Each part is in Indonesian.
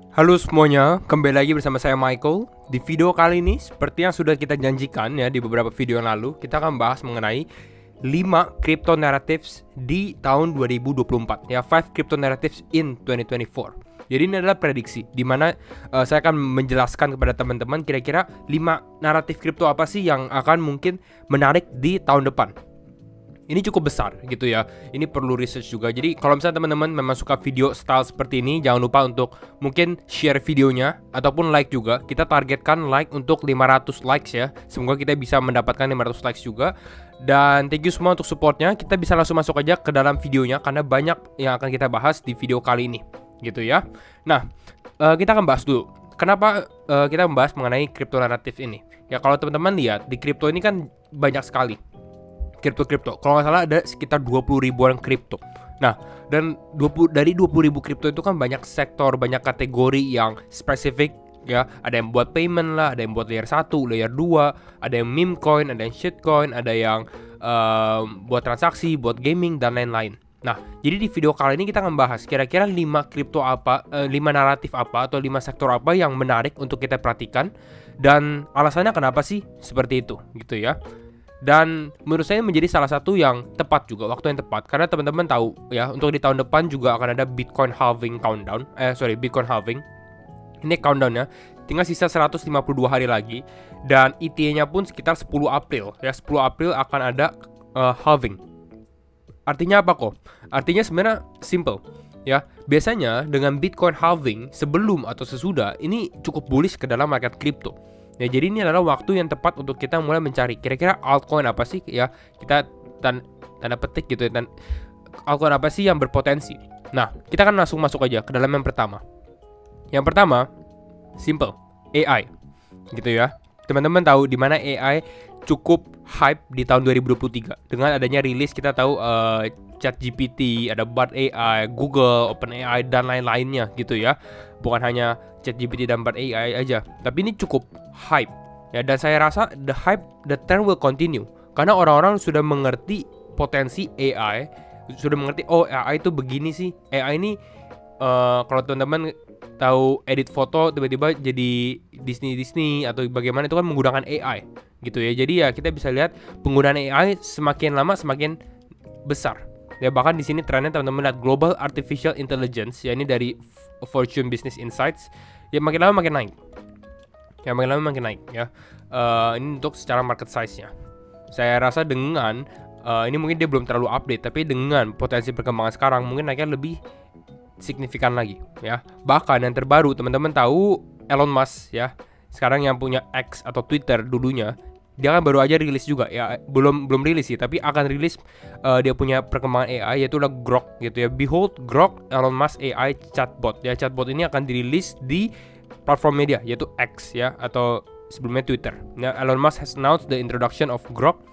Halo semuanya, kembali lagi bersama saya Michael. Di video kali ini, seperti yang sudah kita janjikan ya di beberapa video yang lalu, kita akan bahas mengenai 5 crypto narratives di tahun 2024 ya, 5 crypto narratives in 2024. Jadi ini adalah prediksi di mana saya akan menjelaskan kepada teman-teman kira-kira 5 naratif kripto apa sih yang akan mungkin menarik di tahun depan. Ini cukup besar gitu ya. Ini perlu research juga. Jadi kalau misalnya teman-teman memang suka video style seperti ini, jangan lupa untuk mungkin share videonya ataupun like juga. Kita targetkan like untuk 500 likes ya. Semoga kita bisa mendapatkan 500 likes juga. Dan thank you semua untuk supportnya. Kita bisa langsung masuk aja ke dalam videonya karena banyak yang akan kita bahas di video kali ini gitu ya. Nah, kita akan bahas dulu. Kenapa kita membahas mengenai crypto naratif ini? Ya kalau teman-teman lihat di crypto ini kan banyak sekali kripto. Kalau nggak salah ada sekitar 20 ribuan kripto. Nah, dan dari 20 ribu kripto itu kan banyak sektor, banyak kategori yang spesifik ya. Ada yang buat payment lah, ada yang buat layer 1, layer 2, ada yang meme coin, ada yang shitcoin, ada yang buat transaksi, buat gaming dan lain-lain. Nah, jadi di video kali ini kita akan bahas kira-kira 5 kripto apa, 5 naratif apa atau 5 sektor apa yang menarik untuk kita perhatikan dan alasannya kenapa sih seperti itu gitu ya. Dan menurut saya menjadi salah satu yang tepat juga, waktu yang tepat. Karena teman-teman tahu ya, untuk di tahun depan juga akan ada Bitcoin halving countdown. Bitcoin halving. Ini countdownnya, tinggal sisa 152 hari lagi. Dan ETA-nya pun sekitar 10 April. Ya, 10 April akan ada halving. Artinya apa kok? Artinya sebenarnya simple. Ya, biasanya dengan Bitcoin halving sebelum atau sesudah, ini cukup bullish ke dalam market crypto. Ya, jadi ini adalah waktu yang tepat untuk kita mulai mencari kira-kira altcoin apa sih ya, kita tanda petik gitu ya, altcoin apa sih yang berpotensi. Nah, kita akan langsung masuk aja ke dalam yang pertama. Yang pertama, simple, AI gitu ya. Teman-teman tahu di mana AI cukup hype di tahun 2023 dengan adanya rilis. Kita tahu ChatGPT, ada Bard AI, Google, OpenAI dan lain-lainnya gitu ya. Bukan hanya ChatGPT dan Bard AI aja, tapi ini cukup hype ya, dan saya rasa the trend will continue karena orang-orang sudah mengerti potensi AI, sudah mengerti AI itu begini sih. AI ini kalau teman-teman tahu edit foto tiba-tiba jadi Disney atau bagaimana, itu kan menggunakan AI gitu ya. Jadi ya kita bisa lihat penggunaan AI semakin lama semakin besar. Ya, bahkan di sini trennya teman-teman lihat Global Artificial Intelligence ya, ini dari Fortune Business Insights, ya makin lama makin naik. Ya makin lama makin naik ya. Ini untuk secara market size-nya. Saya rasa dengan ini mungkin dia belum terlalu update, tapi dengan potensi perkembangan sekarang mungkin naiknya lebih signifikan lagi ya. Bahkan yang terbaru teman-teman tahu Elon Musk ya. Sekarang yang punya X atau Twitter dulunya, dia kan baru aja rilis juga ya, belum rilis sih, tapi akan rilis dia punya perkembangan AI, yaitu adalah Grok gitu ya. Behold Grok Elon Musk AI chatbot ya. Chatbot ini akan dirilis di platform media yaitu X ya, atau sebelumnya Twitter. Nah, Elon Musk has announced the introduction of Grok,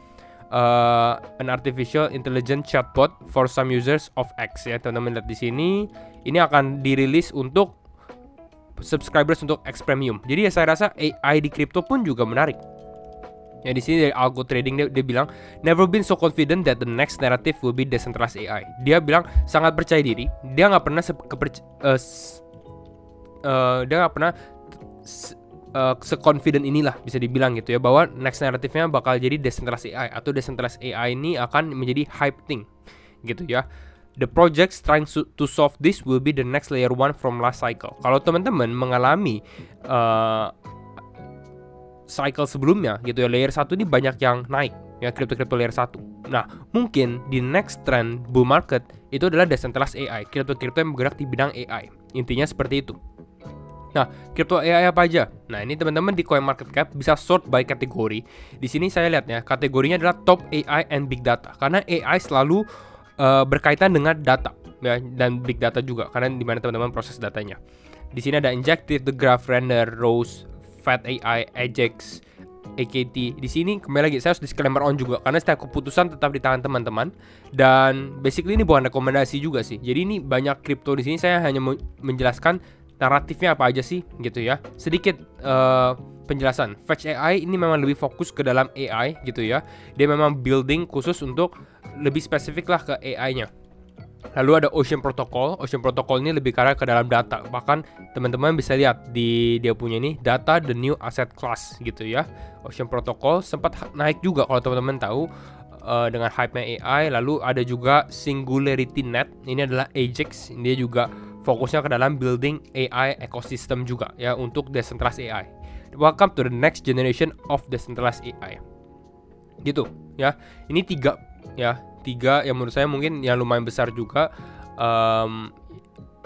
an artificial intelligence chatbot for some users of X ya. Teman-teman lihat di sini, ini akan dirilis untuk subscribers untuk X Premium. Jadi ya saya rasa AI di crypto pun juga menarik. Ya, di sini dari Algo Trading dia bilang never been so confident that the next narrative will be decentralized AI. Dia bilang sangat percaya diri. Dia nggak pernah se-confident inilah bisa dibilang gitu ya, bahwa next narrative-nya bakal jadi decentralized AI, atau decentralized AI ini akan menjadi hype thing gitu ya. The projects trying to solve this will be the next layer 1 from last cycle. Kalau teman-teman mengalami cycle sebelumnya gitu ya, layer 1 ini banyak yang naik ya, kripto layer 1. Nah, mungkin di next trend bull market itu adalah decentralized AI, kripto yang bergerak di bidang AI. Intinya seperti itu. Nah, kripto AI apa aja? Nah, ini teman-teman di CoinMarketCap bisa sort by kategori. Di sini saya lihat ya, kategorinya adalah top AI and big data, karena AI selalu berkaitan dengan data ya, dan big data juga karena di mana teman-teman proses datanya. Di sini ada Injective, The Graph, Render, Rose, Fat AI, Ajax, AKT. Di sini kembali lagi saya harus disclaimer on juga karena setiap keputusan tetap di tangan teman-teman, dan basically ini bukan rekomendasi juga sih. Jadi ini banyak kripto di sini, saya hanya menjelaskan naratifnya apa aja sih gitu ya. Sedikit penjelasan. Fetch AI ini memang lebih fokus ke dalam AI gitu ya. Dia memang building khusus untuk lebih spesifik lah ke AI-nya. Lalu ada Ocean Protocol. Ocean Protocol ini lebih ke arah ke dalam data. Bahkan teman-teman bisa lihat di dia punya ini data the new asset class gitu ya. Ocean Protocol sempat naik juga kalau teman-teman tahu dengan hype-nya AI. Lalu ada juga Singularity Net. Ini adalah Ajax. Dia juga fokusnya ke dalam building AI ecosystem juga ya untuk decentralized AI. Welcome to the next generation of decentralized AI. Gitu ya. Ini tiga yang menurut saya mungkin yang lumayan besar juga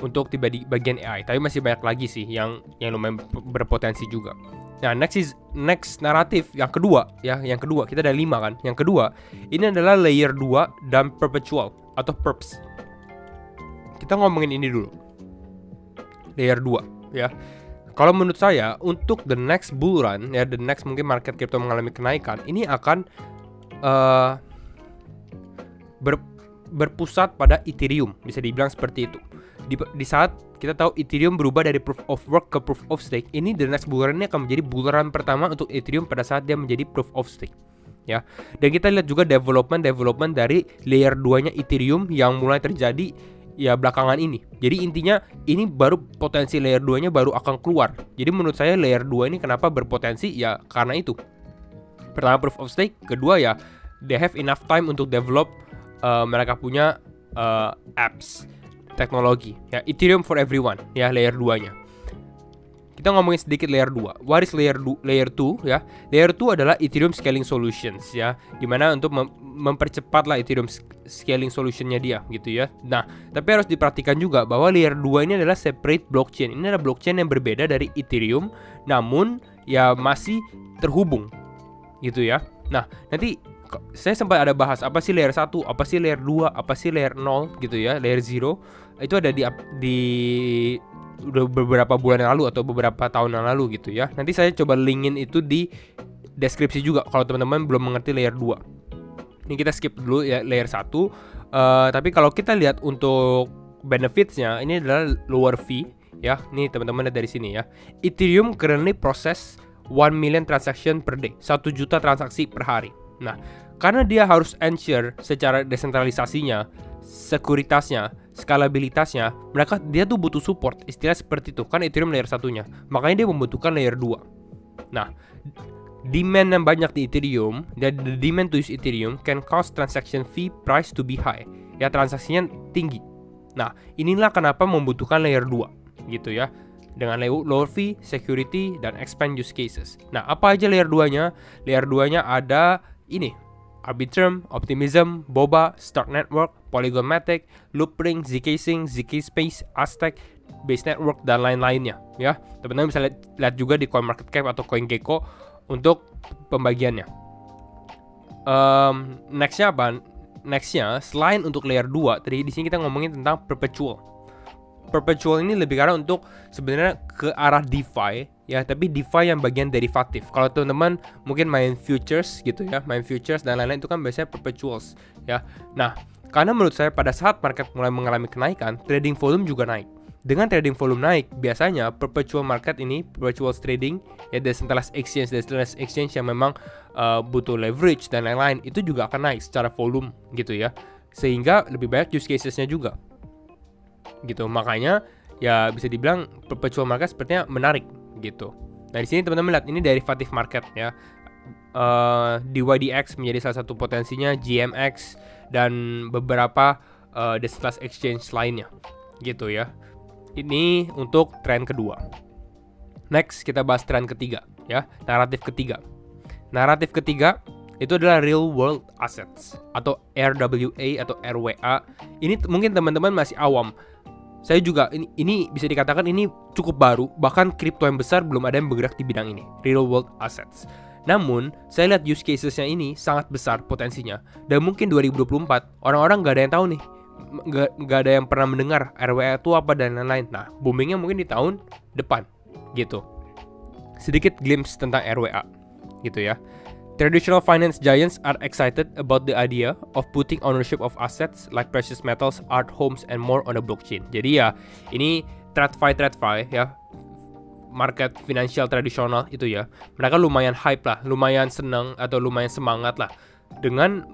untuk tiba di bagian AI. Tapi masih banyak lagi sih yang lumayan berpotensi juga. Nah, next naratif yang kedua ya, yang kedua kita ada 5 kan. Yang kedua ini adalah layer 2 dan perpetual atau perps. Kita ngomongin ini dulu. Layer 2 ya. Kalau menurut saya untuk the next bull run ya, the next mungkin market crypto mengalami kenaikan, ini akan berpusat pada Ethereum, bisa dibilang seperti itu. Di saat kita tahu Ethereum berubah dari proof of work ke proof of stake, ini the next bull run ini akan menjadi bull run pertama untuk Ethereum pada saat dia menjadi proof of stake. Ya. Dan kita lihat juga development dari layer 2-nya Ethereum yang mulai terjadi ya belakangan ini. Jadi intinya ini baru potensi layer 2-nya baru akan keluar. Jadi menurut saya layer 2 ini kenapa berpotensi ya karena itu. Pertama proof of stake, kedua ya they have enough time untuk develop mereka punya apps, teknologi ya, Ethereum for everyone ya layer 2-nya. Kita ngomongin sedikit layer 2. What is layer 2 ya? Layer 2 adalah Ethereum Scaling Solutions ya, dimana untuk mempercepat lah Ethereum Scaling Solutionnya dia gitu ya. Nah, tapi harus diperhatikan juga bahwa layer 2 ini adalah separate blockchain. Ini adalah blockchain yang berbeda dari Ethereum, namun ya masih terhubung gitu ya. Nah, nanti saya sempat ada bahas apa sih layer 1, apa sih layer 2, apa sih layer 0 gitu ya, layer 0. Itu ada di udah beberapa bulan yang lalu atau beberapa tahun yang lalu gitu ya. Nanti saya coba linkin itu di deskripsi juga kalau teman-teman belum mengerti layer 2. Ini kita skip dulu ya layer 1. Tapi kalau kita lihat untuk benefitsnya, ini adalah lower fee ya. Ini teman-teman lihat dari sini ya. Ethereum currently process 1 million transaction per day, 1 juta transaksi per hari. Nah, karena dia harus ensure secara desentralisasinya, sekuritasnya, skalabilitasnya, dia tuh butuh support, istilah seperti itu. Kan Ethereum layer 1-nya, makanya dia membutuhkan layer 2. Nah, demand yang banyak di Ethereum, dan the demand to use Ethereum can cause transaction fee price to be high. Ya, transaksinya tinggi. Nah, inilah kenapa membutuhkan layer 2, gitu ya. Dengan lower fee, security, dan expand use cases. Nah, apa aja layer 2-nya? Layer 2-nya ada ini, Arbitrum, Optimism, Boba, Stark Network, Polygon Matic, Loopring, zkSync, zkSpace, Aztec, Base Network, dan lain-lainnya ya. Teman-teman bisa lihat juga di CoinMarketCap atau CoinGecko untuk pembagiannya. Nextnya apa? Nextnya selain untuk layer 2, tadi di sini kita ngomongin tentang perpetual. Perpetual ini lebih karena untuk sebenarnya ke arah DeFi ya, tapi DeFi yang bagian derivatif. Kalau teman-teman mungkin main futures gitu ya, main futures dan lain-lain itu kan biasanya perpetuals ya. Nah, karena menurut saya pada saat market mulai mengalami kenaikan, trading volume juga naik. Dengan trading volume naik, biasanya perpetual market ini, perpetual trading ya, decentralized exchange yang memang butuh leverage dan lain-lain, itu juga akan naik secara volume gitu ya. Sehingga lebih banyak use casesnya juga. Gitu, makanya ya bisa dibilang perpetual market sepertinya menarik gitu. Nah, di sini teman-teman lihat ini derivative market ya. DYDX menjadi salah satu potensinya, GMX dan beberapa decentralized exchange lainnya gitu ya. Ini untuk tren kedua. Next kita bahas tren ketiga ya, naratif ketiga. Naratif ketiga itu adalah real world assets atau RWA atau RWA. Ini mungkin teman-teman masih awam. Saya juga ini bisa dikatakan ini cukup baru, bahkan kripto yang besar belum ada yang bergerak di bidang ini, real world assets. Namun, saya lihat use casesnya ini sangat besar potensinya. Dan mungkin 2024 orang-orang nggak ada yang tahu nih, nggak ada yang pernah mendengar RWA itu apa dan lain-lain. Nah, boomingnya mungkin di tahun depan, gitu. Sedikit glimpse tentang RWA, gitu ya. Traditional finance giants are excited about the idea of putting ownership of assets like precious metals, art, homes, and more on the blockchain. Jadi ya, ini TradFi ya, market finansial tradisional itu ya. Mereka lumayan hype lah, lumayan senang atau lumayan semangat lah dengan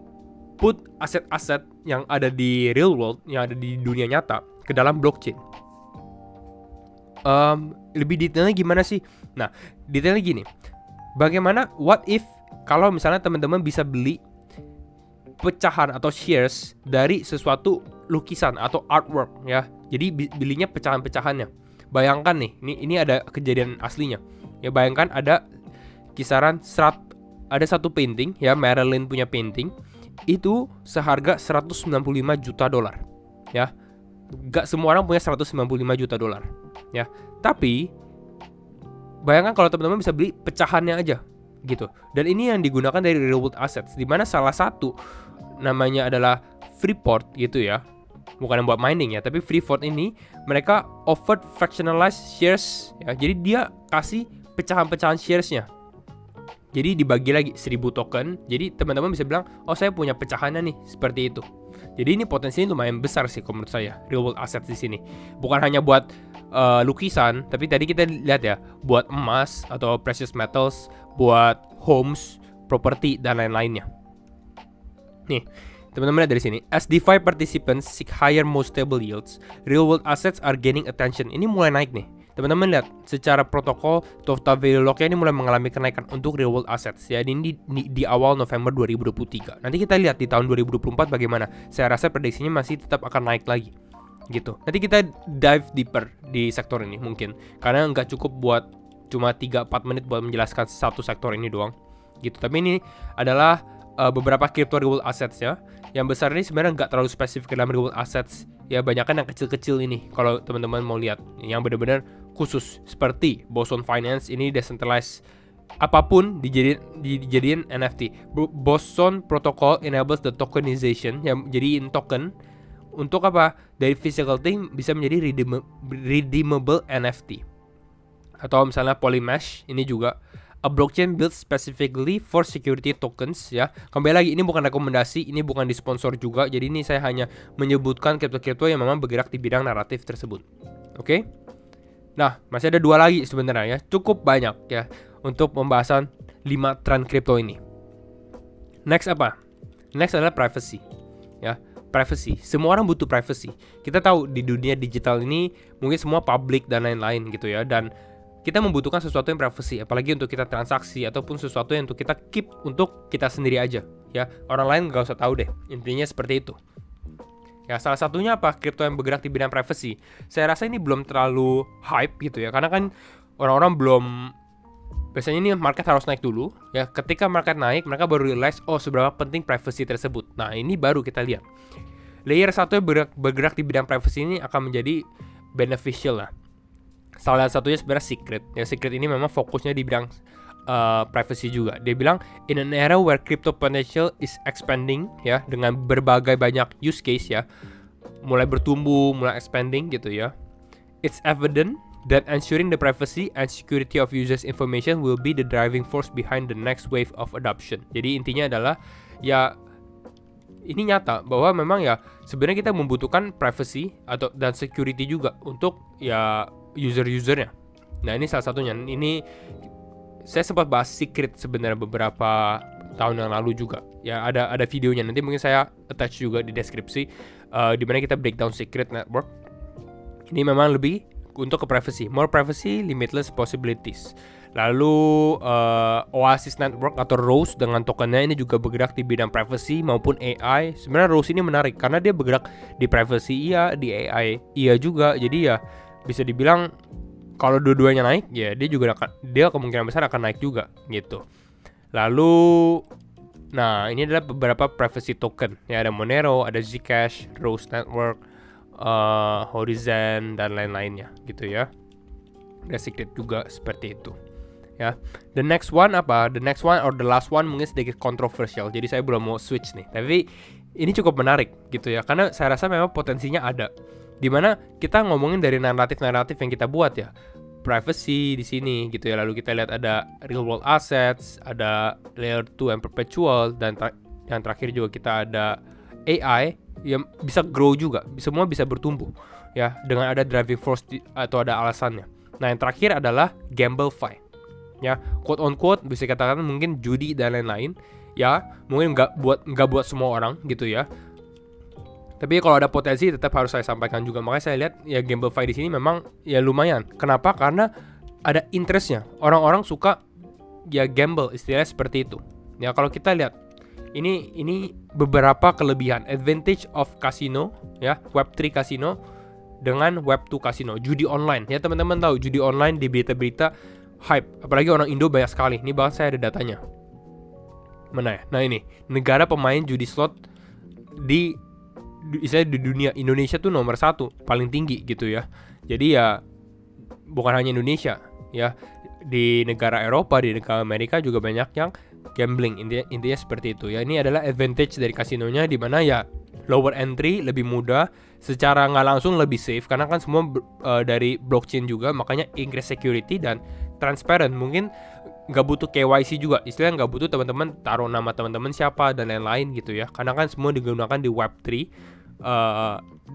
put aset-aset yang ada di real world, yang ada di dunia nyata ke dalam blockchain. Lebih detailnya gimana sih? Nah, detailnya gini. Bagaimana, what if kalau misalnya teman-teman bisa beli pecahan atau shares dari sesuatu lukisan atau artwork ya. Jadi belinya pecahan-pecahannya. Bayangkan nih, ini ada kejadian aslinya. Ya bayangkan ada kisaran ada satu painting ya, Marilyn punya painting itu seharga 195 juta dolar. Ya. Gak semua orang punya 195 juta dolar. Ya. Tapi bayangkan kalau teman-teman bisa beli pecahannya aja gitu. Dan ini yang digunakan dari real world assets, di mana salah satu namanya adalah Freeport gitu ya. Bukan yang buat mining ya, tapi Freeport ini mereka offered fractionalized shares ya. Jadi dia kasih pecahan-pecahan sharesnya. Jadi dibagi lagi 1000 token. Jadi teman-teman bisa bilang, "Oh, saya punya pecahannya nih." Seperti itu. Jadi ini potensinya lumayan besar sih menurut saya, real world assets di sini. Bukan hanya buat lukisan, tapi tadi kita lihat ya, buat emas atau precious metals, buat homes, property dan lain-lainnya. Nih, teman-teman lihat dari sini. As DeFi participants seek higher more stable yields, real world assets are gaining attention. Ini mulai naik nih. Teman-teman lihat, secara protokol total value lock-nya ini mulai mengalami kenaikan untuk real world assets. Ya, ini di awal November 2023. Nanti kita lihat di tahun 2024 bagaimana. Saya rasa prediksinya masih tetap akan naik lagi. Gitu. Nanti kita dive deeper di sektor ini mungkin. Karena nggak cukup buat cuma 3-4 menit buat menjelaskan satu sektor ini doang. Gitu. Tapi ini adalah beberapa crypto real world assets ya. Yang besar ini sebenarnya nggak terlalu spesifik dalam real world assets. Ya banyak kan yang kecil-kecil ini kalau teman-teman mau lihat. Yang benar-benar khusus seperti Boson Finance ini decentralized, apapun dijadiin NFT. Boson Protocol enables the tokenization, yang jadiin token untuk apa? Dari physical thing bisa menjadi redeemable NFT. Atau misalnya Polymesh ini juga a blockchain built specifically for security tokens ya. Kembali lagi, ini bukan rekomendasi, ini bukan disponsor juga. Jadi ini saya hanya menyebutkan kripto-kripto yang memang bergerak di bidang naratif tersebut. Oke? Nah, masih ada 2 lagi sebenarnya ya. Cukup banyak ya untuk pembahasan 5 tren kripto ini. Next apa? Next adalah privacy. Ya, privacy. Semua orang butuh privacy. Kita tahu di dunia digital ini mungkin semua public dan lain-lain gitu ya. Dan kita membutuhkan sesuatu yang privacy, apalagi untuk kita transaksi ataupun sesuatu yang untuk kita keep untuk kita sendiri aja ya. Orang lain nggak usah tahu deh. Intinya seperti itu. Ya, salah satunya apa? Kripto yang bergerak di bidang privacy. Saya rasa ini belum terlalu hype gitu ya, karena kan orang-orang belum, biasanya ini market harus naik dulu ya. Ketika market naik, mereka baru realize, oh seberapa penting privacy tersebut. Nah, ini baru kita lihat. Layer 1 yang bergerak di bidang privacy ini akan menjadi beneficial lah. Salah satunya sebenarnya Secret. Ya, Secret ini memang fokusnya di bidang privacy juga. Dia bilang in an era where crypto potential is expanding ya, dengan berbagai banyak use case ya, mulai bertumbuh, mulai expanding gitu ya. It's evident that ensuring the privacy and security of users' information will be the driving force behind the next wave of adoption. Jadi intinya adalah ya, ini nyata bahwa memang ya sebenarnya kita membutuhkan privacy dan security juga untuk ya user-usernya. Nah, ini salah satunya. Ini saya sempat bahas Secret sebenarnya beberapa tahun yang lalu juga. Ya, ada videonya. Nanti mungkin saya attach juga di deskripsi di mana kita breakdown Secret Network. Ini memang lebih untuk ke privacy, more privacy, limitless possibilities. Lalu Oasis Network atau Rose dengan tokennya ini juga bergerak di bidang privacy maupun AI. Sebenarnya Rose ini menarik karena dia bergerak di privacy iya, di AI iya juga. Jadi ya bisa dibilang kalau dua-duanya naik ya dia kemungkinan besar akan naik juga gitu. Lalu nah, ini adalah beberapa privacy token. Ya, ada Monero, ada Zcash, Rose Network, Horizon dan lain-lainnya gitu ya. Ada Secret juga seperti itu. Ya. The next one apa? The next one or the last one mungkin sedikit kontroversial. Jadi saya belum mau switch nih. Tapi ini cukup menarik gitu ya. Karena saya rasa memang potensinya ada. Dimana kita ngomongin dari naratif-naratif yang kita buat ya, privacy di sini gitu ya. Lalu kita lihat ada real world assets, ada layer 2 and perpetual, dan yang terakhir juga kita ada AI yang bisa grow juga, semua bisa bertumbuh ya dengan ada driving force atau ada alasannya. Nah, yang terakhir adalah gamblify ya, quote on quote bisa katakan mungkin judi dan lain-lain ya mungkin nggak buat semua orang gitu ya. Tapi kalau ada potensi tetap harus saya sampaikan juga. Makanya saya lihat ya GameFi di sini memang ya lumayan. Kenapa? Karena ada interestnya. Orang-orang suka ya gamble, istilahnya seperti itu. Ya kalau kita lihat ini beberapa kelebihan, advantage of casino ya, Web3 casino dengan Web2 casino, judi online. Ya teman-teman tahu judi online di berita-berita hype, apalagi orang Indo banyak sekali. Ini bahkan saya ada datanya. Mana ya? Nah ini, negara pemain judi slot di dunia. Indonesia tuh nomor 1 paling tinggi gitu ya. Jadi ya bukan hanya Indonesia ya, di negara Eropa, di negara Amerika juga banyak yang gambling. Intinya seperti itu ya. Ini adalah advantage dari kasinonya, di mana ya lower entry, lebih mudah, secara nggak langsung lebih safe karena kan semua dari blockchain juga, makanya increase security dan transparent. Mungkin nggak butuh KYC juga, istilahnya nggak butuh teman-teman taruh nama teman-teman siapa dan lain-lain gitu ya, karena kan semua digunakan di Web3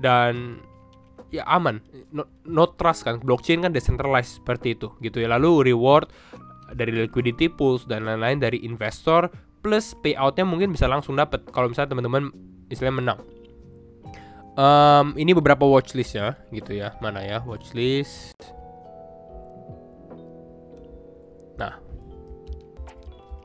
dan ya aman, no trust kan, blockchain kan decentralized seperti itu gitu ya. Lalu reward dari liquidity pools dan lain-lain dari investor, plus payoutnya mungkin bisa langsung dapat kalau misalnya teman-teman istilahnya menang. Ini beberapa watchlist ya gitu ya. Mana ya watchlist?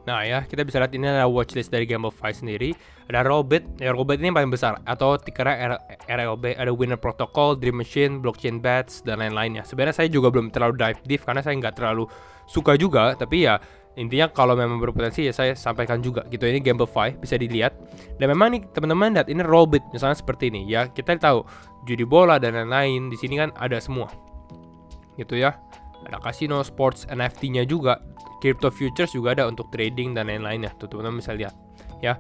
Nah ya, kita bisa lihat ini adalah watchlist dari GameFi sendiri. Ada Robit, ya Robit ini yang paling besar, atau tikernya RLB. Ada Winner Protocol, Dream Machine, Blockchain Bets, dan lain-lainnya. Sebenarnya saya juga belum terlalu dive deep karena saya nggak terlalu suka juga. Tapi ya intinya kalau memang berpotensi ya saya sampaikan juga gitu. Ini GameFi bisa dilihat. Dan memang nih teman-teman lihat ini Robit misalnya seperti ini ya. Kita tahu judi bola dan lain-lain di sini kan ada semua gitu ya. Ada kasino, sports, NFT-nya juga, crypto futures juga ada untuk trading dan lain-lainnya. Tuh teman-teman bisa lihat ya.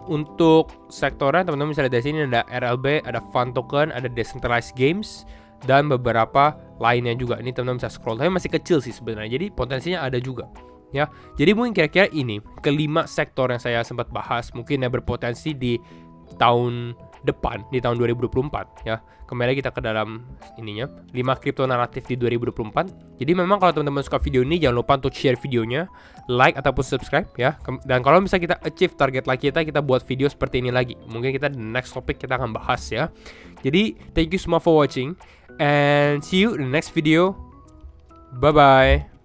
Untuk sektornya teman-teman bisa lihat dari sini ada RLB, ada Fun Token, ada Decentralized Games, dan beberapa lainnya juga. Ini teman-teman bisa scroll, tapi masih kecil sih sebenarnya, jadi potensinya ada juga ya. Jadi mungkin kira-kira ini kelima sektor yang saya sempat bahas mungkin yang berpotensi di tahun depan, di tahun 2024 ya. Kembali kita ke dalam ininya 5 kripto naratif di 2024. Jadi memang kalau teman-teman suka video ini jangan lupa untuk share videonya, like ataupun subscribe ya. Dan kalau misalnya kita achieve target like kita buat video seperti ini lagi. Mungkin kita the next topic kita akan bahas ya. Jadi thank you semua for watching and see you in the next video. Bye bye.